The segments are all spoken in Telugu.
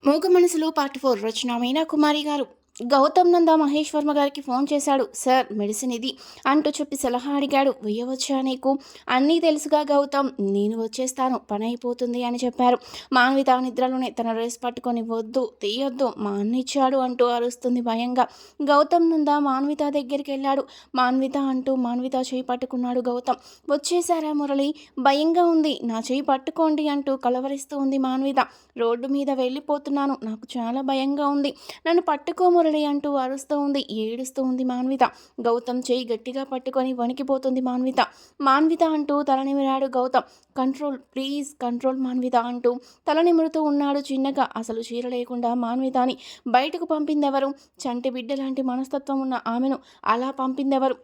మూగ మనసులో పార్ట్ 4 రచన మీనా కుమారి గారు. గౌతమ్ నంద మహేష్ వర్మ గారికి ఫోన్ చేశాడు. సార్ మెడిసిన్ ఇది అంటూ చెప్పి సలహా అడిగాడు. వెయ్యవచ్చా నీకు? అన్నీ తెలుసుగా గౌతమ్, నేను వచ్చేస్తాను, పని అయిపోతుంది అని చెప్పారు. మాన్విత నిద్రలోనే తన డ్రెస్ పట్టుకొని వద్దు తీయొద్దు మా అన్న ఇచ్చాడు అంటూ అరుస్తుంది భయంగా. గౌతమ్ నంద మాన్విత దగ్గరికి వెళ్ళాడు. మాన్విత అంటూ మాన్విత చేయి పట్టుకున్నాడు గౌతమ్. వచ్చేసారా మురళి? భయంగా ఉంది, నా చేయి పట్టుకోండి అంటూ కలవరిస్తూ ఉంది మాన్విత. రోడ్డు మీద వెళ్ళిపోతున్నాను, నాకు చాలా భయంగా ఉంది, నన్ను పట్టుకో మురళి అంటూ అరుస్తూ ఉంది, ఏడుస్తూ ఉంది మాన్విత. గౌతమ్ చేయి గట్టిగా పట్టుకొని వణికిపోతుంది మాన్విత. మాన్విత అంటూ తల నిమిరాడు Gautam. Control please control Manvitha అంటూ తల నిమురుతూ ఉన్నాడు చిన్నగా. అసలు చీర లేకుండా మాన్వితని బయటకు పంపిందెవరు? చంటి బిడ్డ లాంటి మనస్తత్వం ఉన్న ఆమెను అలా పంపిందెవరు?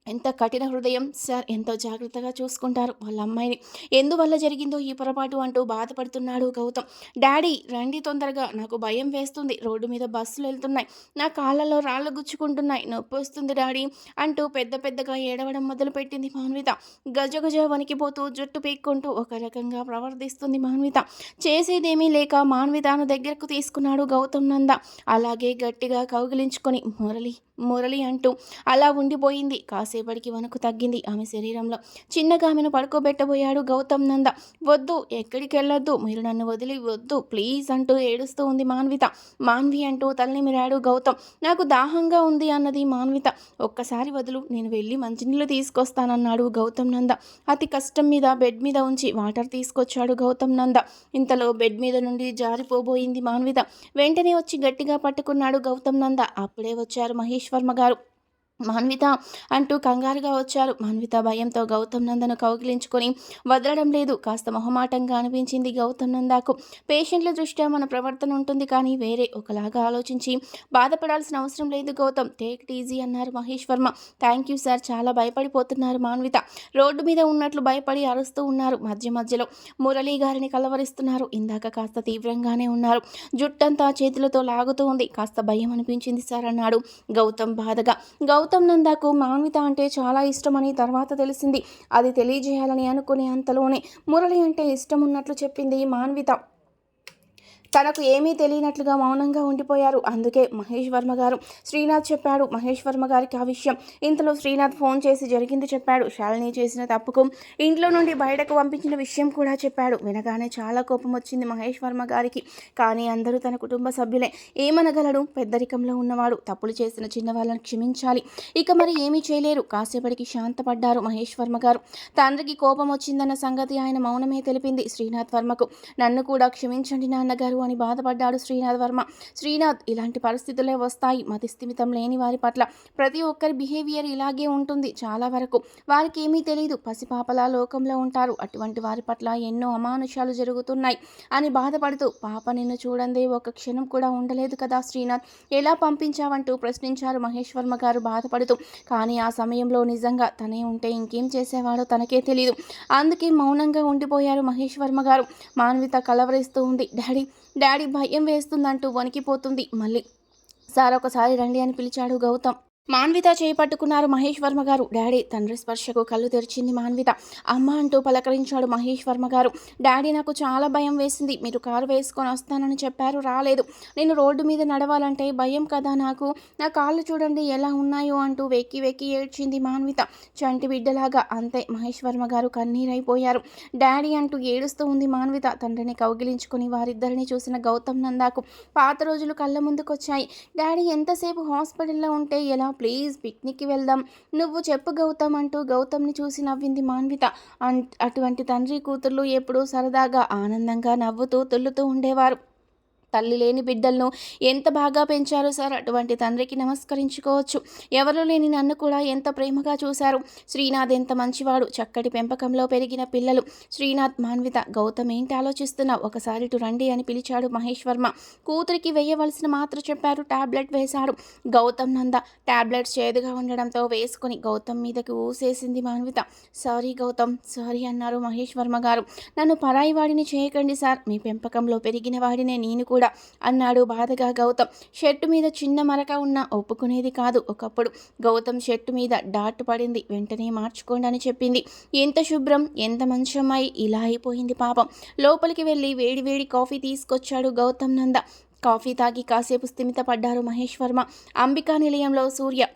ఎంత కఠిన హృదయం సార్, ఎంతో జాగ్రత్తగా చూసుకుంటారు వాళ్ళ అమ్మాయిని. ఎందువల్ల జరిగిందో ఈ పొరపాటు అంటూ బాధపడుతున్నాడు గౌతమ్. డాడీ రండి తొందరగా, నాకు భయం వేస్తుంది, రోడ్డు మీద బస్సులు వెళ్తున్నాయి, నా కాళ్ళలో రాళ్ళు గుచ్చుకుంటున్నాయి, నొప్పి వస్తుంది డాడీ అంటూ పెద్ద పెద్దగా ఏడవడం మొదలుపెట్టింది మాన్విత. గజగజ వణికిపోతూ జుట్టు పీక్కుంటూ ఒక రకంగా ప్రవర్తిస్తుంది మాన్విత. చేసేదేమీ లేక మాన్వితను దగ్గరకు తీసుకున్నాడు గౌతమ్ నంద. అలాగే గట్టిగా కౌగిలించుకొని మురళి మురళి అంటూ అలా ఉండిపోయింది. కాసేపటికి వణుకు తగ్గింది ఆమె శరీరంలో. చిన్నగా ఆమెను పడుకోబెట్టబోయాడు గౌతమ్ నంద. వద్దు, ఎక్కడికి వెళ్ళొద్దు, మీరు నన్ను వదిలి వద్దు ప్లీజ్ అంటూ ఏడుస్తూ ఉంది మాన్విత. మాన్వి అంటూ తలనిమిరాడు గౌతమ్. నాకు దాహంగా ఉంది అన్నది మాన్విత. ఒక్కసారి వదులు, నేను వెళ్ళి మంచినీళ్ళు తీసుకొస్తానన్నాడు గౌతమ్ నంద. అతి కష్టం మీద బెడ్ మీద ఉంచి వాటర్ తీసుకొచ్చాడు గౌతమ్ నంద. ఇంతలో బెడ్ మీద నుండి జారిపోబోయింది మాన్విత. వెంటనే వచ్చి గట్టిగా పట్టుకున్నాడు గౌతమ్ నంద. అప్పుడే వచ్చారు మహేష్ వర్మ గారు. మాన్విత అంటూ కంగారుగా వచ్చారు. మాన్విత భయంతో గౌతమ్ నందను కౌగిలించుకొని వదలడం లేదు. కాస్త మొహమాటంగా అనిపించింది గౌతమ్ నందాకు. పేషెంట్ల దృష్ట్యా మన ప్రవర్తన ఉంటుంది కానీ వేరే ఒకలాగా ఆలోచించి బాధపడాల్సిన అవసరం లేదు గౌతమ్, టేక్ ఇట్ ఈజీ అన్నారు Mahesh Varma. Thank you sir, చాలా భయపడిపోతున్నారు మాన్విత. రోడ్డు మీద ఉన్నట్లు భయపడి అరుస్తూ ఉన్నారు. మధ్య మధ్యలో మురళీ గారిని కలవరిస్తున్నారు. ఇందాక కాస్త తీవ్రంగానే ఉన్నారు, జుట్టంతా చేతులతో లాగుతూ ఉంది, కాస్త భయం అనిపించింది సార్ అన్నాడు గౌతమ్ బాధగా. గౌతమ్ నందాకు మాన్విత అంటే చాలా ఇష్టమని తర్వాత తెలిసింది. అది తెలియజేయాలని అనుకునే అంతలోనే మురళి అంటే ఇష్టం ఉన్నట్లు చెప్పింది మాన్విత. తనకు ఏమీ తెలియనట్లుగా మౌనంగా ఉండిపోయారు. అందుకే మహేష్ వర్మ గారు శ్రీనాథ్ చెప్పాడు మహేష్ వర్మ గారికి ఆ విషయం. ఇంతలో శ్రీనాథ్ ఫోన్ చేసి జరిగింది చెప్పాడు. శాలిని చేసిన తప్పుకు ఇంట్లో నుండి బయటకు పంపించిన విషయం కూడా చెప్పాడు. వినగానే చాలా కోపం వచ్చింది మహేష్ వర్మ గారికి. కానీ అందరూ తన కుటుంబ సభ్యులే, ఏమనగలడు? పెద్దరికంలో ఉన్నవాడు, తప్పులు చేసిన చిన్న వాళ్ళని క్షమించాలి, ఇక మరి ఏమీ చేయలేరు. కాసేపటికి శాంతపడ్డారు మహేష్ వర్మ గారు. తండ్రికి కోపం వచ్చిందన్న సంగతి ఆయన మౌనమే తెలిపింది శ్రీనాథ్ వర్మకు. నన్ను కూడా క్షమించండి నాన్నగారు అని బాధపడ్డాడు శ్రీనాథ్ వర్మ. శ్రీనాథ్, ఇలాంటి పరిస్థితులే వస్తాయి, మతిస్థిమితం లేని వారి పట్ల ప్రతి ఒక్కరి బిహేవియర్ ఇలాగే ఉంటుంది. చాలా వరకు వారికి ఏమీ తెలియదు, పసిపాపలా లోకంలో ఉంటారు. అటువంటి వారి పట్ల ఎన్నో అమానుషాలు జరుగుతున్నాయి అని బాధపడుతూ, పాప నిన్ను చూడందే ఒక క్షణం కూడా ఉండలేదు కదా శ్రీనాథ్, ఎలా పంపించావంటూ ప్రశ్నించారు మహేష్ వర్మ గారు బాధపడుతూ. కానీ ఆ సమయంలో నిజంగా తనే ఉంటే ఇంకేం చేసేవాడో తనకే తెలియదు. అందుకే మౌనంగా ఉండిపోయారు మహేష్ వర్మ గారు. మాన్విత కలవరిస్తూ ఉంది. డాడీ డాడీ భయం వేస్తుందంటూ వణికిపోతుంది. మళ్ళీ సార్ ఒకసారి రండి అని పిలిచాడు గౌతమ్. మాన్విత చేయి పట్టుకున్నారు మహేష్ వర్మ గారు. డాడీ తండ్రి స్పర్శకు కళ్ళు తెరిచింది మాన్విత. అమ్మ అంటూ పలకరించాడు మహేష్ వర్మ గారు. డాడీ నాకు చాలా భయం వేసింది, మీరు కారు వేసుకొని వస్తానని చెప్పారు, రాలేదు. నేను రోడ్డు మీద నడవాలంటే భయం కదా నాకు, నా కాళ్ళు చూడండి ఎలా ఉన్నాయో అంటూ వెక్కి వెక్కి ఏడ్చింది మాన్విత చంటి బిడ్డలాగా. అంతే మహేష్ వర్మ గారు కన్నీరైపోయారు. డాడీ అంటూ ఏడుస్తూ ఉంది మాన్విత. తండ్రిని కౌగిలించుకుని వారిద్దరిని చూసిన గౌతమ్ నందాకు పాత రోజులు కళ్ళ ముందుకొచ్చాయి. డాడీ ఎంతసేపు హాస్పిటల్లో ఉంటే ఎలా, ప్లీజ్ పిక్నిక్కి వెళ్దాం, నువ్వు చెప్పు గౌతమ్ అంటూ గౌతమ్ని చూసి నవ్వింది మాన్విత. అటువంటి తండ్రి కూతుర్లు ఎప్పుడూ సరదాగా ఆనందంగా నవ్వుతూ తుల్లుతూ ఉండేవారు. తల్లి లేని బిడ్డలను ఎంత బాగా పెంచారు సార్, అటువంటి తండ్రికి నమస్కరించుకోవచ్చు. ఎవరు లేని నన్ను కూడా ఎంత ప్రేమగా చూశారు. శ్రీనాథ్ ఎంత మంచివాడు, చక్కటి పెంపకంలో పెరిగిన పిల్లలు. శ్రీనాథ్, మాన్విత, గౌతమ్ ఏంటి ఆలోచిస్తున్నావు, ఒకసారి ఇటు రండి అని పిలిచాడు మహేష్ వర్మ. కూతురికి వేయవలసిన మాత్ర చెప్పారు, టాబ్లెట్ వేశాడు గౌతమ్ నంద. టాబ్లెట్స్ చేదుగా ఉండడంతో వేసుకుని గౌతమ్ మీదకి ఊసేసింది మాన్విత. సారీ గౌతమ్, సారీ అన్నారు మహేష్ వర్మ గారు. నన్ను పరాయి వాడిని చేయకండి సార్, మీ పెంపకంలో పెరిగిన వాడినే నేను కూడా. కూడా అన్నాడు బాధగా గౌతమ్. షర్టు మీద చిన్న మరక ఉన్నా ఒప్పుకునేది కాదు. ఒకప్పుడు గౌతమ్ షర్టు మీద డాట్ పడింది, వెంటనే మార్చుకోండి అని చెప్పింది. ఎంత శుభ్రం, ఎంత మంచి అమ్మాయి, ఇలా అయిపోయింది పాపం. లోపలికి వెళ్ళి వేడి వేడి కాఫీ తీసుకొచ్చాడు గౌతమ్ నంద. కాఫీ తాగి కాసేపు స్థిమిత పడ్డారు మహేష్ వర్మ. అంబికా నిలయంలో సూర్య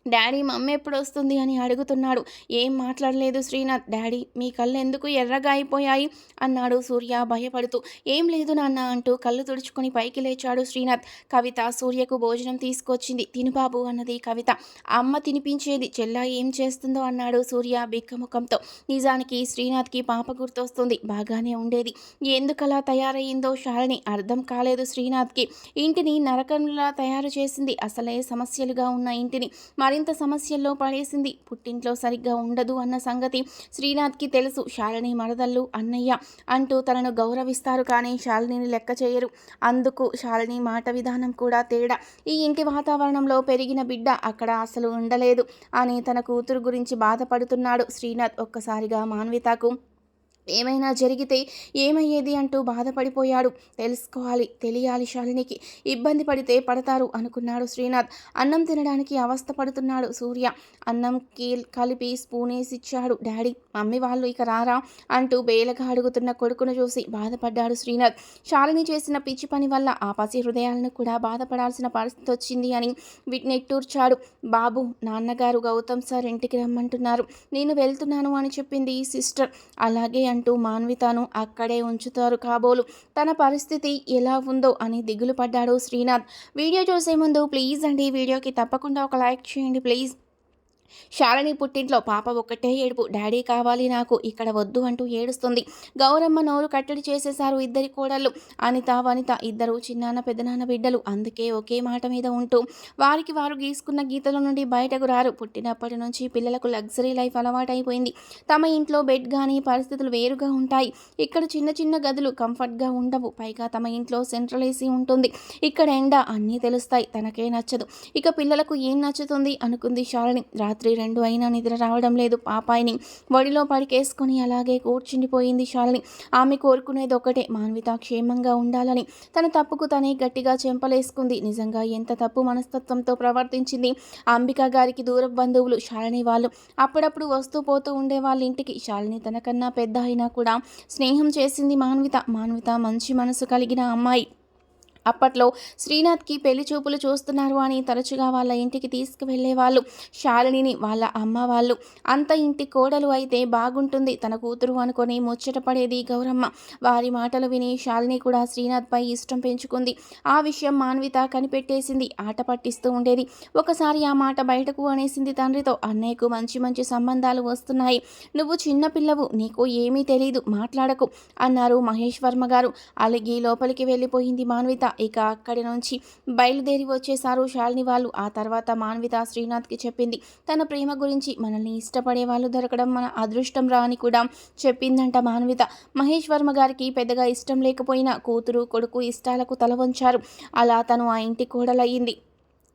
డాడీ మమ్మీ ఎప్పుడు వస్తుంది అని అడుగుతున్నాడు. ఏం మాట్లాడలేదు శ్రీనాథ్. డాడీ మీ కళ్ళు ఎందుకు ఎర్రగా అయిపోయాయి అన్నాడు సూర్య భయపడుతూ. ఏం లేదు నాన్న అంటూ కళ్ళు తుడుచుకొని పైకి లేచాడు శ్రీనాథ్. కవిత సూర్యకు భోజనం తీసుకొచ్చింది. తిను బాబు అన్నది కవిత. అమ్మ తినిపించేది, చెల్లా ఏం చేస్తుందో అన్నాడు సూర్య బిక్కముఖంతో. నిజానికి శ్రీనాథ్కి పాప గుర్తొస్తుంది. బాగానే ఉండేది, ఎందుకలా తయారయ్యిందో శాలిని అర్థం కాలేదు శ్రీనాథ్కి. ఇంటిని నరకంలా తయారు చేసింది. అసలే సమస్యలుగా ఉన్న ఇంటిని మరింత సమస్యల్లో పడేసింది. పుట్టింట్లో సరిగ్గా ఉండదు అన్న సంగతి శ్రీనాథ్కి తెలుసు. శాలిని మరదళ్ళు, అన్నయ్య అంటూ తనను గౌరవిస్తారు, కానీ శాలినిని లెక్క చేయరు. అందుకు శాలిని మాట విధానం కూడా తేడా. ఈ ఇంటి వాతావరణంలో పెరిగిన బిడ్డ అక్కడ అసలు ఉండలేదు అని తన కూతురు గురించి బాధపడుతున్నాడు శ్రీనాథ్. ఒక్కసారిగా మాన్వితకు ఏమైనా జరిగితే ఏమయ్యేది అంటూ బాధపడిపోయాడు. తెలుసుకోవాలి, తెలియాలి శాలినికి. ఇబ్బంది పడితే పడతారు అనుకున్నాడు శ్రీనాథ్. అన్నం తినడానికి అవస్థ పడుతున్నాడు సూర్య. అన్నం కలిపి స్పూనేసిచ్చాడు. డాడీ మమ్మీ వాళ్ళు ఇక రారా అంటూ బేలగా అడుగుతున్న కొడుకును చూసి బాధపడ్డాడు శ్రీనాథ్. శాలిని చేసిన పిచ్చి పని వల్ల ఆ పసి హృదయాలను కూడా బాధపడాల్సిన పరిస్థితి వచ్చింది అని నెట్టూర్చాడు. బాబు నాన్నగారు గౌతమ్ సార్ ఇంటికి రమ్మంటున్నారు, నేను వెళ్తున్నాను అని చెప్పింది సిస్టర్. అలాగే అంటూ మాన్వితను అక్కడే ఉంచుతారు కాబోలు. తన పరిస్థితి ఎలా ఉందో అని దిగులు పడ్డాడు శ్రీనాథ్. వీడియో చూసే ముందు ప్లీజ్ అండి వీడియోకి తప్పకుండా ఒక లైక్ చేయండి ప్లీజ్. శాలిని పుట్టింట్లో పాప ఒక్కటే ఏడుపు. డాడీ కావాలి నాకు, ఇక్కడ వద్దు అంటూ ఏడుస్తుంది. గౌరమ్మ నోరు కట్టడి చేసేశారు ఇద్దరి కోడళ్ళు. అనిత వనిత ఇద్దరు చిన్నాన్న పెద్దనాన్న బిడ్డలు. అందుకే ఒకే మాట మీద ఉంటూ వారికి వారు గీసుకున్న గీతల నుండి బయటకు రారు. పుట్టినప్పటి నుంచి పిల్లలకు లగ్జరీ లైఫ్ అలవాటైపోయింది. తమ ఇంట్లో బెడ్ కానీ పరిస్థితులు వేరుగా ఉంటాయి. ఇక్కడ చిన్న చిన్న గదులు కంఫర్ట్గా ఉండవు. పైగా తమ ఇంట్లో సెంట్రల్ ఏసీ ఉంటుంది. ఇక్కడ ఎండ అన్నీ తెలుస్తాయి. తనకే నచ్చదు. ఇక పిల్లలకు ఏం నచ్చుతుంది అనుకుంది శాలిని. రాత్రి 2 అయినా నిద్ర రావడం లేదు. పాపాయిని వడిలో పడికేసుకొని అలాగే కూర్చుండిపోయింది శాలిని. ఆమె కోరుకునేది ఒకటే, మాన్విత క్షేమంగా ఉండాలని. తన తప్పుకు తనే గట్టిగా చెంపలేసుకుంది. నిజంగా ఎంత తప్పు మనస్తత్వంతో ప్రవర్తించింది. అంబిక గారికి దూర బంధువులు శాలిని వాళ్ళు. అప్పుడప్పుడు వస్తూ పోతూ ఉండే వాళ్ళ ఇంటికి. శాలిని తనకన్నా పెద్ద అయినా కూడా స్నేహం చేసింది మాన్విత. మాన్విత మంచి మనసు కలిగిన అమ్మాయి. అప్పట్లో శ్రీనాథ్కి పెళ్లి చూపులు చూస్తున్నారు అని తరచుగా వాళ్ళ ఇంటికి తీసుకువెళ్ళేవాళ్ళు శాలినిని వాళ్ళ అమ్మ వాళ్ళు. అంత ఇంటి కోడలు అయితే బాగుంటుంది తన కూతురు అనుకొని ముచ్చటపడేది గౌరమ్మ. వారి మాటలు విని శాలిని కూడా శ్రీనాథ్పై ఇష్టం పెంచుకుంది. ఆ విషయం మాన్విత కనిపెట్టేసింది. ఆట పట్టిస్తూ ఉండేది. ఒకసారి ఆ మాట బయటకు అనేసింది తండ్రితో. అన్నయ్యకు మంచి మంచి సంబంధాలు వస్తున్నాయి, నువ్వు చిన్నపిల్లవు, నీకు ఏమీ తెలీదు, మాట్లాడకు అన్నారు మహేష్ వర్మ గారు. అలిగి లోపలికి వెళ్ళిపోయింది మాన్విత. ఇక అక్కడి నుంచి బయలుదేరి వచ్చేశారు శాలిని వాళ్ళు. ఆ తర్వాత మాన్విత శ్రీనాథ్కి చెప్పింది తన ప్రేమ గురించి. మనల్ని ఇష్టపడే వాళ్ళు దొరకడం మన అదృష్టం రా అని కూడా చెప్పిందంట మాన్విత. మహేష్ వర్మ గారికి పెద్దగా ఇష్టం లేకపోయినా కూతురు కొడుకు ఇష్టాలకు తల వంచారు. అలా తను ఆ ఇంటి కోడలయ్యింది.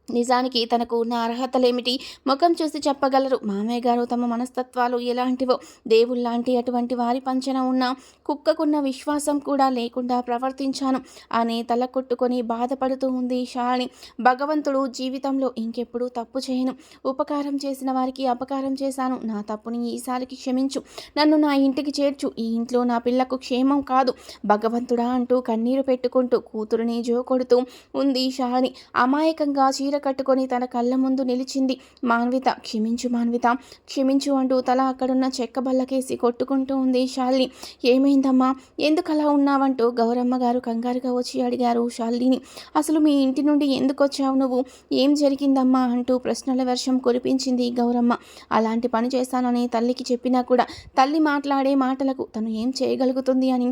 నిజానికి తనకు ఉన్న అర్హతలేమిటి ముఖం చూసి చెప్పగలరు. మామయ్య గారు తమ మనస్తత్వాలు ఎలాంటివో దేవుళ్ళలాంటి అటువంటి వారి పంచన ఉన్న కుక్కకున్న విశ్వాసం కూడా లేకుండా ప్రవర్తించాను అని తల కొట్టుకొని బాధపడుతూ ఉంది శాలిని. భగవంతుడు జీవితంలో ఇంకెప్పుడు తప్పు చేయను, ఉపకారం చేసిన వారికి అపకారం చేశాను, నా తప్పుని ఈసారికి క్షమించు, నన్ను నా ఇంటికి చేర్చు, ఈ ఇంట్లో నా పిల్లకు క్షేమం కాదు భగవంతుడా అంటూ కన్నీరు పెట్టుకుంటూ కూతురుని జోకొడుతూ ఉంది శాలిని. అమాయకంగా చీర కట్టుకొని తన కళ్ళ ముందు నిలిచింది మాన్విత. క్షమించు మాన్విత, క్షమించు అంటూ తల అక్కడున్న చెక్క బల్లకేసి కొట్టుకుంటూ ఉంది శాలిని. ఏమైందమ్మా, ఎందుకు అలా ఉన్నావంటూ గౌరమ్మ గారు కంగారుగా వచ్చి అడిగారు శాలిని. అసలు మీ ఇంటి నుండి ఎందుకు వచ్చావు నువ్వు, ఏం జరిగిందమ్మా అంటూ ప్రశ్నల వర్షం కురిపించింది గౌరమ్మ. అలాంటి పని చేశానని తల్లికి చెప్పినా కూడా తల్లి మాట్లాడే మాటలకు తను ఏం చేయగలుగుతుంది అని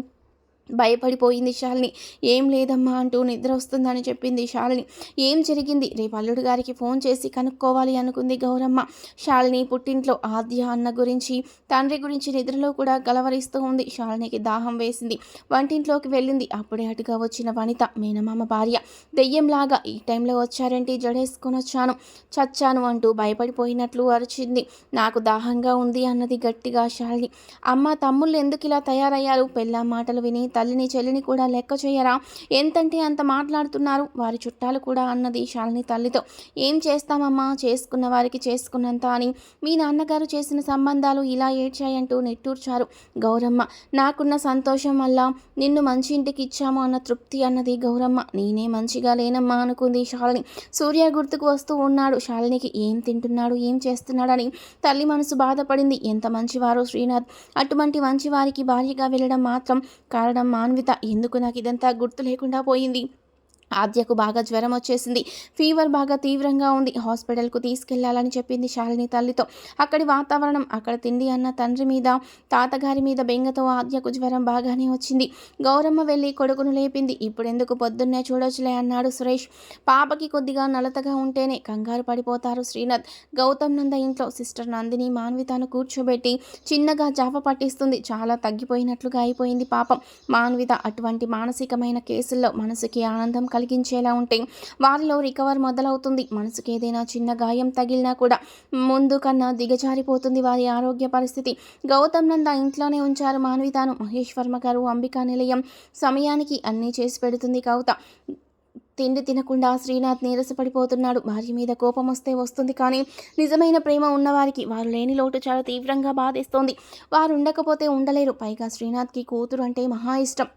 భయపడిపోయింది శాలిని. ఏం లేదమ్మా అంటూ నిద్ర వస్తుందని చెప్పింది శాలిని. ఏం జరిగింది, రేపు అల్లుడు గారికి ఫోన్ చేసి కనుక్కోవాలి అనుకుంది గౌరమ్మ. శాలిని పుట్టింట్లో ఆద్య అన్న గురించి తండ్రి గురించి నిద్రలో కూడా గలవరిస్తూ ఉంది. శాలినికి దాహం వేసింది. వంటింట్లోకి వెళ్ళింది. అప్పుడే అటుగా వచ్చిన వనిత, మేనమామ భార్య. దెయ్యంలాగా ఈ టైంలో వచ్చారేంటి, జడేసుకొని వచ్చాను, చచ్చాను అంటూ భయపడిపోయినట్లు అరిచింది. నాకు దాహంగా ఉంది అన్నది గట్టిగా శాలిని. అమ్మ తమ్ముళ్ళు ఎందుకు ఇలా తయారయ్యారు, పెళ్ళాం మాటలు విని తల్లిని చెల్లిని కూడా లెక్క చేయరా? ఎంతంటే అంత మాట్లాడుతున్నారు వారి చుట్టాలు కూడా అన్నది శాలిని తల్లితో. ఏం చేస్తామమ్మా, చేసుకున్న వారికి చేసుకున్నంత అని మీ నాన్నగారు చేసిన సంబంధాలు ఇలా ఏడ్చాయంటూ నిట్టూర్చారు గౌరమ్మ. నాకున్న సంతోషం వల్ల నిన్ను మంచి ఇంటికి ఇచ్చాము అన్న తృప్తి అన్నది గౌరమ్మ. నేనే మంచిగా లేనమ్మా అనుకుంది శాలిని. సూర్య గుర్తుకు వస్తూ ఉన్నాడు శాలినికి. ఏం తింటున్నాడు, ఏం చేస్తున్నాడని తల్లి మనసు బాధపడింది. ఎంత మంచివారో శ్రీనాథ్. అటువంటి మంచి వారికి భార్యగా వెళ్ళడం మాత్రం కారణం మాన్విత. ఎందుకు నాకు ఇదంతా గుర్తు లేకుండా పోయింది? ఆద్యకు బాగా జ్వరం వచ్చేసింది. ఫీవర్ బాగా తీవ్రంగా ఉంది. హాస్పిటల్కు తీసుకెళ్లాలని చెప్పింది శాలిని తల్లితో. అక్కడి వాతావరణం, అక్కడ తిండి అన్న తండ్రి మీద తాతగారి మీద బెంగతో ఆద్యకు జ్వరం బాగానే వచ్చింది. గౌరమ్మ వెళ్ళి కొడుకును లేపింది. ఇప్పుడెందుకు, పొద్దున్నే చూడొచ్చులే అన్నాడు సురేష్. పాపకి కొద్దిగా నలతగా ఉంటేనే కంగారు పడిపోతారు శ్రీనాథ్. గౌతమ్ నంద ఇంట్లో సిస్టర్ నందిని మాన్వితను కూర్చోబెట్టి చిన్నగా జాప పట్టిస్తుంది. చాలా తగ్గిపోయినట్లుగా అయిపోయింది పాపం మాన్విత. అటువంటి మానసికమైన కేసుల్లో మనసుకి ఆనందం కలిగించేలా ఉంటే వారిలో రికవర్ మొదలవుతుంది. మనసుకి ఏదైనా చిన్న గాయం తగిలినా కూడా ముందు కన్నా దిగజారిపోతుంది వారి ఆరోగ్య పరిస్థితి. గౌతమ్ నంద ఇంట్లోనే ఉంచారు మాన్వితాను. మహేష్ వర్మ గారు అంబికా నిలయం సమయానికి అన్నీ చేసి పెడుతుంది కవిత. తిండి తినకుండా శ్రీనాథ్ నీరసపడిపోతున్నాడు. భార్య మీద కోపం వస్తే వస్తుంది, కానీ నిజమైన ప్రేమ ఉన్నవారికి వారు లేని లోటు చాలా తీవ్రంగా బాధిస్తోంది. వారు ఉండకపోతే ఉండలేరు. పైగా శ్రీనాథ్కి కూతురు అంటే మహా ఇష్టం.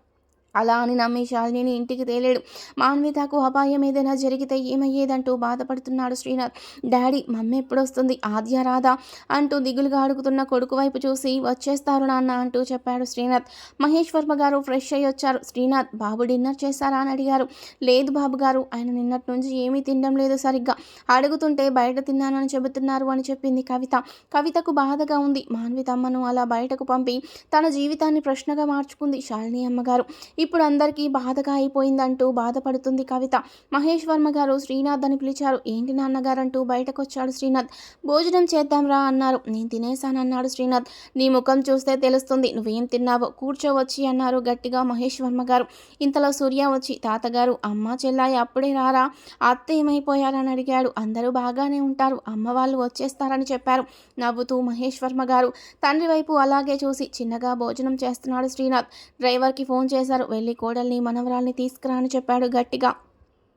అలా అని నమ్మి శాలినిని ఇంటికి తేలేడు. మాన్వితకు అపాయం ఏదైనా జరిగితే ఏమయ్యేదంటూ బాధపడుతున్నాడు శ్రీనాథ్. డాడీ, మమ్మీ ఎప్పుడొస్తుంది? ఆద్య రాదా అంటూ దిగులుగా అడుగుతున్న కొడుకు వైపు చూసి వచ్చేస్తారు నాన్న అంటూ చెప్పాడు శ్రీనాథ్. మహేష్ వర్మ గారు ఫ్రెష్ అయ్యి వచ్చారు. శ్రీనాథ్, బాబు డిన్నర్ చేశారా అని అడిగారు. లేదు బాబు గారు, ఆయన నిన్నటి నుంచి ఏమీ తినడం లేదు సరిగ్గా. అడుగుతుంటే బయట తిన్నానని చెబుతున్నారు అని చెప్పింది కవిత. కవితకు బాధగా ఉంది. మాన్వితమ్మను అలా బయటకు పంపి తన జీవితాన్ని ప్రశ్నగా మార్చుకుంది శాలిని అమ్మగారు. ఇప్పుడు అందరికీ బాధగా అయిపోయిందంటూ బాధపడుతుంది కవిత. మహేష్ వర్మ గారు శ్రీనాథ్ అని పిలిచారు. ఏంటి నాన్నగారంటూ బయటకు వచ్చాడు శ్రీనాథ్. భోజనం చేద్దాంరా అన్నారు. నేను తినేశానన్నాడు శ్రీనాథ్. నీ ముఖం చూస్తే తెలుస్తుంది నువ్వేం తిన్నావో, కూర్చోవచ్చి అన్నారు గట్టిగా మహేష్ వర్మ గారు. ఇంతలో సూర్య వచ్చి, తాతగారు, అమ్మ చెల్లాయి అప్పుడే రారా, అత్త ఏమైపోయారని అడిగాడు. అందరూ బాగానే ఉంటారు, అమ్మ వాళ్ళు వచ్చేస్తారని చెప్పారు నవ్వుతూ మహేష్ వర్మ గారు. తండ్రి వైపు అలాగే చూసి చిన్నగా భోజనం చేస్తున్నాడు శ్రీనాథ్. డ్రైవర్కి ఫోన్ చేశారు. వెళ్ళి కోడల్ని మనవరాల్ని తీసుకురా అని చెప్పాడు గట్టిగా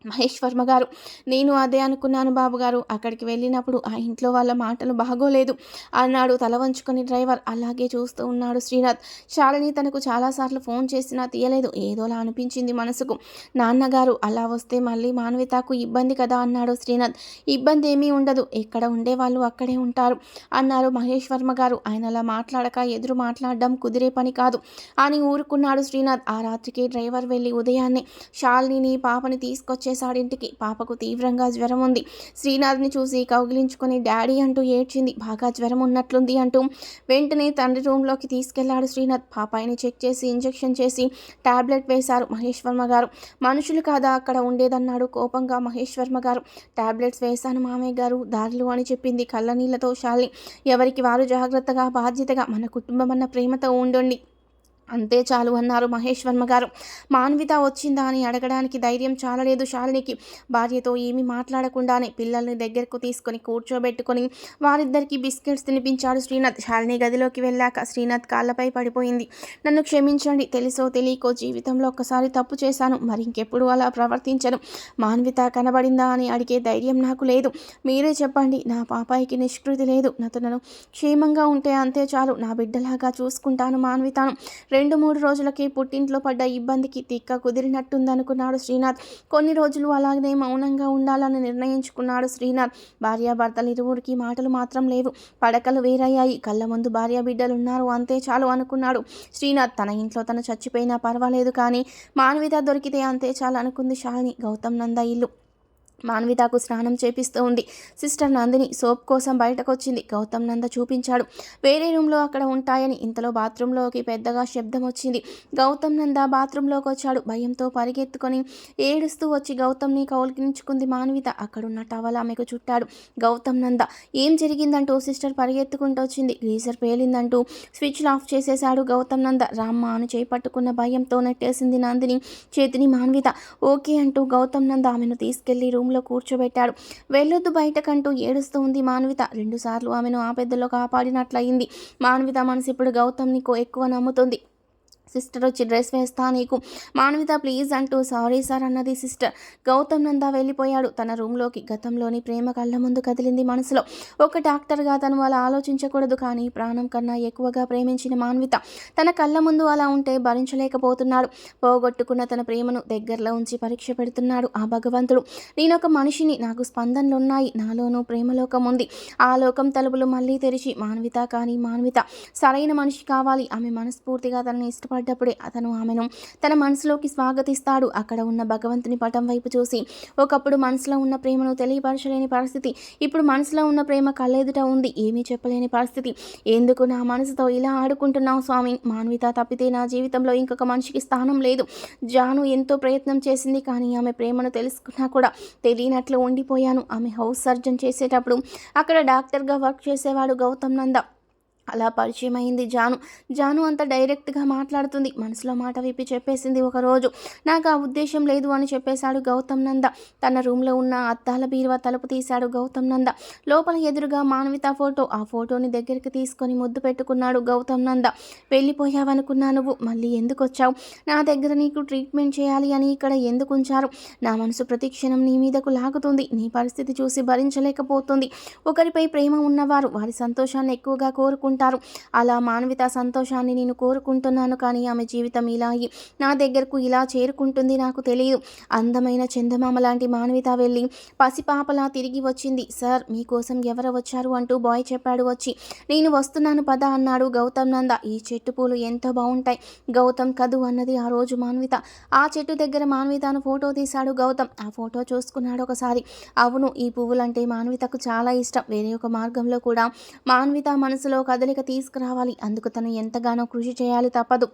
మహేష్ వర్మ గారు. నేను అదే అనుకున్నాను బాబుగారు. అక్కడికి వెళ్ళినప్పుడు ఆ ఇంట్లో వాళ్ళ మాటలు బాగోలేదు అన్నాడు తల వంచుకొని డ్రైవర్. అలాగే చూస్తూ ఉన్నాడు శ్రీనాథ్. శాలిని తనకు చాలాసార్లు ఫోన్ చేసినా తీయలేదు. ఏదోలా అనిపించింది మనసుకు. నాన్నగారు అలా వస్తే మళ్ళీ మాన్వితకు ఇబ్బంది కదా అన్నాడు శ్రీనాథ్. ఇబ్బంది ఏమీ ఉండదు, ఎక్కడ ఉండేవాళ్ళు అక్కడే ఉంటారు అన్నారు మహేష్ వర్మ గారు. ఆయన అలా మాట్లాడక ఎదురు మాట్లాడడం కుదిరే పని కాదు అని ఊరుకున్నాడు శ్రీనాథ్. ఆ రాత్రికి డ్రైవర్ వెళ్ళి ఉదయాన్నే శాలిని పాపని తీసుకొచ్చి చేశాడింటికి. పాపకు తీవ్రంగా జ్వరం ఉంది. శ్రీనాథ్ని చూసి కౌగిలించుకొని డాడీ అంటూ ఏడ్చింది. బాగా జ్వరం ఉన్నట్లుంది అంటూ వెంటనే తండ్రి రూమ్లోకి తీసుకెళ్లాడు శ్రీనాథ్. పాపాయిని చెక్ చేసి ఇంజెక్షన్ చేసి టాబ్లెట్ వేశారు మహేష్ వర్మ గారు. మనుషులు కాదా అక్కడ ఉండేదన్నాడు కోపంగా మహేష్ వర్మ గారు. టాబ్లెట్స్ వేశాను మామయ్య గారు, దారిలో అని చెప్పింది కళ్ళనీళ్లతో శాలిని. ఎవరికి వారు జాగ్రత్తగా బాధ్యతగా మన కుటుంబం అన్న ప్రేమతో ఉండండి, అంతే చాలు అన్నారు మహేష్ వర్మ గారు. మాన్విత వచ్చిందా అని అడగడానికి ధైర్యం చాలలేదు శాలినికి. భార్యతో ఏమీ మాట్లాడకుండానే పిల్లల్ని దగ్గరకు తీసుకొని కూర్చోబెట్టుకొని వారిద్దరికీ బిస్కెట్స్ తినిపించాడు శ్రీనాథ్. శాలిని గదిలోకి వెళ్ళాక శ్రీనాథ్ కాళ్ళపై పడిపోయింది. నన్ను క్షమించండి, తెలుసో తెలియకో జీవితంలో ఒక్కసారి తప్పు చేశాను, మరి ఇంకెప్పుడు అలా ప్రవర్తించను. మాన్విత కనబడిందా అని అడిగే ధైర్యం నాకు లేదు. మీరే చెప్పండి, నా పాపాయికి నిష్కృతి లేదు, నన్ను క్షేమంగా ఉంటే అంతే చాలు, నా బిడ్డలాగా చూసుకుంటాను మాన్వితను. 2-3 రోజులకి పుట్టింట్లో పడ్డ ఇబ్బందికి తిక్క కుదిరినట్టుందనుకున్నాడు శ్రీనాథ్. కొన్ని రోజులు అలాగే మౌనంగా ఉండాలని నిర్ణయించుకున్నాడు శ్రీనాథ్. భార్యాభర్తలు ఇరువురికి మాటలు మాత్రం లేవు. పడకలు వేరయ్యాయి. కళ్ళ ముందు భార్య బిడ్డలున్నారు, అంతే చాలు అనుకున్నాడు శ్రీనాథ్. తన ఇంట్లో తను చచ్చిపోయినా పర్వాలేదు, కానీ మాన్విత దొరికితే అంతే చాలు అనుకుంది శాలిని. గౌతమ్ నంద ఇల్లు. మాన్వితకు స్నానం చేపిస్తూ ఉంది. సిస్టర్ నందిని సోప్ కోసం బయటకు వచ్చింది. గౌతమ్ నంద చూపించాడు వేరే రూమ్లో అక్కడ ఉంటాయని. ఇంతలో బాత్రూంలోకి పెద్దగా శబ్దం వచ్చింది. గౌతమ్ నంద బాత్రూంలోకి వచ్చాడు. భయంతో పరిగెత్తుకొని ఏడుస్తూ వచ్చి గౌతమ్ని కౌగిలించుకుంది మాన్విత. అక్కడున్న టవల్ ఆమెకు చుట్టాడు గౌతమ్ నంద. ఏం జరిగిందంటూ సిస్టర్ పరిగెత్తుకుంటూ వచ్చింది. గీజర్ పేలిందంటూ స్విచ్ ఆఫ్ చేసేశాడు గౌతమ్ నంద. రామ్మ అని చేపట్టుకున్న భయంతో నెట్టేసింది నందిని చేతిని మాన్విత. ఓకే అంటూ గౌతమ్ నంద ఆమెను తీసుకెళ్లి రూమ్లో కూర్చోబెట్టాడు. వెళ్ళొద్దు బయటకంటూ ఏడుస్తూ ఉంది మాన్విత. 2 సార్లు ఆమెను ఆ పెద్దలో కాపాడినట్లయింది. మాన్విత మనసు ఇప్పుడు గౌతమ్ని ఎక్కువ నమ్ముతుంది. సిస్టర్ వచ్చి డ్రెస్ వేస్తా నీకు, మాన్విత ప్లీజ్ అంటూ సారీ సార్ అన్నది సిస్టర్. గౌతమ్ నంద వెళ్ళిపోయాడు తన రూమ్లోకి. గతంలోని ప్రేమ కళ్ళ ముందు కదిలింది మనసులో. ఒక డాక్టర్గా తను అలా ఆలోచించకూడదు, కానీ ప్రాణం కన్నా ఎక్కువగా ప్రేమించిన మాన్విత తన కళ్ళ ముందు అలా ఉంటే భరించలేకపోతున్నాడు. పోగొట్టుకున్న తన ప్రేమను దగ్గరలో ఉంచి పరీక్ష పెడుతున్నాడు ఆ భగవంతుడు. నేనొక మనిషిని, నాకు స్పందనలున్నాయి, నాలోనూ ప్రేమలోకం ఉంది. ఆ లోకం తలుపులు మళ్ళీ తెరిచి మాన్విత సరైన మనిషి కావాలి. ఆమె మనస్ఫూర్తిగా తనని ఇష్టపడ్డప్పుడే అతను ఆమెను తన మనసులోకి స్వాగతిస్తాడు. అక్కడ ఉన్న భగవంతుని పటం వైపు చూసి, ఒకప్పుడు మనసులో ఉన్న ప్రేమను తెలియపరచలేని పరిస్థితి, ఇప్పుడు మనసులో ఉన్న ప్రేమ కళ్ళెదుట ఉంది, ఏమీ చెప్పలేని పరిస్థితి. ఎందుకు నా మనసుతో ఇలా ఆడుకుంటున్నావు స్వామి? మాన్విత తప్పితే నా జీవితంలో ఇంకొక మనిషికి స్థానం లేదు. జాను ఎంతో ప్రయత్నం చేసింది, కానీ ఆమె ప్రేమను తెలుసుకున్నా కూడా తెలియనట్లు ఉండిపోయాను. ఆమె హౌస్ సర్జన్ చేసేటప్పుడు అక్కడ డాక్టర్గా వర్క్ చేసేవాడు గౌతమ్ నంద. అలా పరిచయం అయింది జాను అంత డైరెక్ట్గా మాట్లాడుతుంది. మనసులో మాట విప్పి చెప్పేసింది ఒకరోజు. నాకు ఆ ఉద్దేశం లేదు అని చెప్పేశాడు గౌతమ్ నంద. తన రూమ్లో ఉన్న అద్దాల బీరువా తలుపు తీశాడు గౌతమ్ నంద. లోపల ఎదురుగా మాన్విత ఫోటో. ఆ ఫోటోని దగ్గరికి తీసుకొని ముద్దు పెట్టుకున్నాడు గౌతమ్ నంద. వెళ్ళిపోయావనుకున్నా నువ్వు, మళ్ళీ ఎందుకు వచ్చావు? నా దగ్గర నీకు ట్రీట్మెంట్ చేయాలి అని ఇక్కడ ఎందుకు ఉంచారు? నా మనసు ప్రతిక్షణం నీ మీదకు లాగుతుంది. నీ పరిస్థితి చూసి భరించలేకపోతుంది. ఒకరిపై ప్రేమ ఉన్నవారు వారి సంతోషాన్ని ఎక్కువగా కోరుకుంటారు. అలా మాన్విత సంతోషాన్ని నేను కోరుకుంటున్నాను, కానీ ఆమె జీవితం ఇలా నా దగ్గరకు ఇలా చేరుకుంటుంది నాకు తెలియదు. అందమైన చందమామ లాంటి మాన్విత వెళ్ళి పసిపాపలా తిరిగి వచ్చింది. సార్ మీకోసం ఎవరు వచ్చారు అంటూ బాయ్ చెప్పాడు వచ్చి. నేను వస్తున్నాను పద అన్నాడు గౌతమ్ నంద. ఈ చెట్టు పూలు ఎంతో బాగుంటాయి గౌతమ్ కదు అన్నది ఆ రోజు మాన్విత. ఆ చెట్టు దగ్గర మాన్వితను ఫోటో తీశాడు గౌతమ్. ఆ ఫోటో చూసుకున్నాడు ఒకసారి. అవును, ఈ పువ్వులంటే మాన్వితకు చాలా ఇష్టం. వేరే ఒక మార్గంలో కూడా మాన్విత మనసులో కదలిక తీసుకురావాలి. అందుకు తను ఎంతగానో కృషి చేయాలి, తప్పదు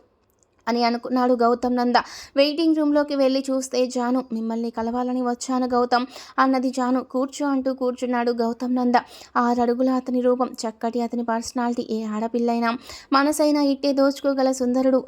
అని అనుకున్నాడు గౌతమ్ నంద. వెయిటింగ్ రూమ్లోకి వెళ్ళి చూస్తే జాను. మిమ్మల్ని కలవాలని వచ్చాను గౌతమ్ అన్నది జాను. కూర్చో అంటూ కూర్చున్నాడు గౌతమ్ నంద. 6 అడుగుల అతని రూపం, చక్కటి అతని పర్సనాలిటీ, ఏ ఆడపిల్లైనా మనసైనా ఇట్టే దోచుకోగల సుందరుడు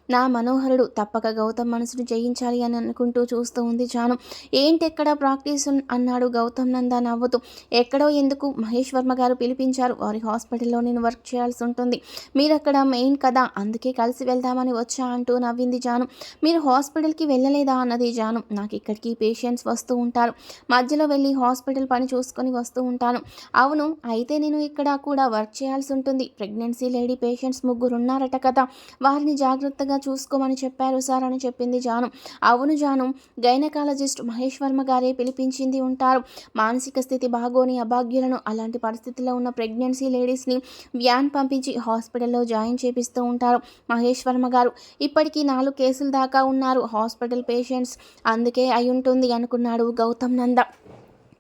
నా మనోహరుడు. తప్పక గౌతమ్ మనసును జయించాలి అని అనుకుంటూ చూస్తూ ఉంది జాను. ఏంటెక్కడ ప్రాక్టీస్ అన్నాడు గౌతమ్ నంద నవ్వుతూ. ఎక్కడో ఎందుకు, మహేష్ వర్మ గారు పిలిపించారు. వారి హాస్పిటల్లో నేను వర్క్ చేయాల్సి ఉంటుంది. మీరక్కడ మెయిన్ కదా, అందుకే కలిసి వెళ్దామని వచ్చి అంటూ నవ్వింది జాను. మీరు హాస్పిటల్కి వెళ్ళలేదా అన్నది జాను. నాకు ఇక్కడికి పేషెంట్స్ వస్తూ ఉంటారు, మధ్యలో వెళ్ళి హాస్పిటల్ పని చూసుకొని వస్తూ ఉంటాను. అవును, అయితే నేను ఇక్కడ కూడా వర్క్ చేయాల్సి ఉంటుంది. ప్రెగ్నెన్సీ లేడీ పేషెంట్స్ 3 ఉన్నారట కదా, వారిని జాగ్రత్తగా చూసుకోమని చెప్పారు సార్ అని చెప్పింది జాను. అవును జాను, గైనకాలజిస్ట్ మహేష్ వర్మ గారే పిలిపించింది ఉంటారు. మానసిక స్థితి బాగోని అభాగ్యులను, అలాంటి పరిస్థితుల్లో ఉన్న ప్రెగ్నెన్సీ లేడీస్ని వ్యాన్ పంపించి హాస్పిటల్లో జాయిన్ చేపిస్తూ ఉంటారు మహేష్ వర్మ గారు. ఇప్పటికీ 4 కేసుల దాకా ఉన్నారు హాస్పిటల్ పేషెంట్స్, అందుకే అయి ఉంటుంది అనుకున్నాడు గౌతమ్ నంద.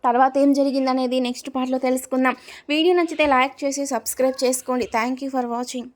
తర్వాత ఏం జరిగిందనేది నెక్స్ట్ పార్ట్లో తెలుసుకుందాం. వీడియో నచ్చితే లైక్ చేసి సబ్స్క్రైబ్ చేసుకోండి. Thank you for watching.